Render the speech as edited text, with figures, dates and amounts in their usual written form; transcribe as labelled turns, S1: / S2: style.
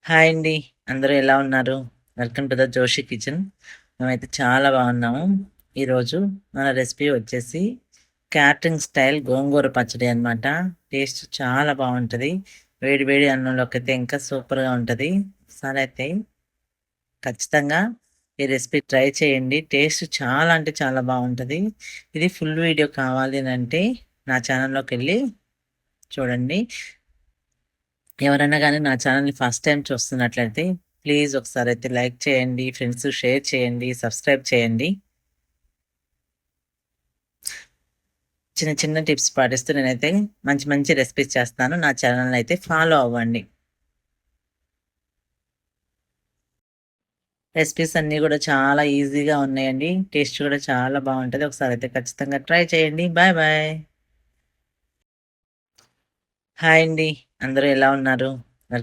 S1: Hi అండి. అందరూ ఎలా ఉన్నారు? Welcome to the Joshi kitchen. మేమైతే చాలా బాగున్నాము. ఈరోజు మన రెసిపీ వచ్చేసి క్యాటరింగ్ స్టైల్ గోంగూర పచ్చడి అనమాట. టేస్ట్ చాలా బాగుంటది. వేడి వేడి అన్నంలోకైతే ఇంకా సూపర్‌గా ఉంటది. ఒకసారి అయితే ఖచ్చితంగా ఈ రెసిపీ ట్రై చేయండి. టేస్ట్ చాలా అంటే చాలా బాగుంటది. ఇది ఫుల్ వీడియో కావాలి అనంటే నా ఛానల్‌లోకెళ్ళి చూడండి. ఎవరైనా గానీ నా ఛానల్‌ని ఫస్ట్ టైమ్ చూస్తున్నట్లయితే ప్లీజ్ ఒకసారైతే లైక్ చేయండి. ఫ్రెండ్స్‌కి షేర్ చేయండి. సబ్స్క్రైబ్ చేయండి. చిన్న చిన్న టిప్స్ పాటిస్తూ నేనైతే మంచి మంచి రెసిపీస్ చేస్తాను. నా ఛానల్‌ని అయితే ఫాలో అవ్వండి. రెసిపీస్ అన్నీ గూడా చాలా ఈజీగా ఉన్నాయండి. టేస్ట్ కూడా చాలా బావుంటది. ఒకసారైతే ఖచ్చితంగా ట్రై చేయండి. Bye bye. హాయ్ అండి. అందరూ ఎలా ఉన్నారు?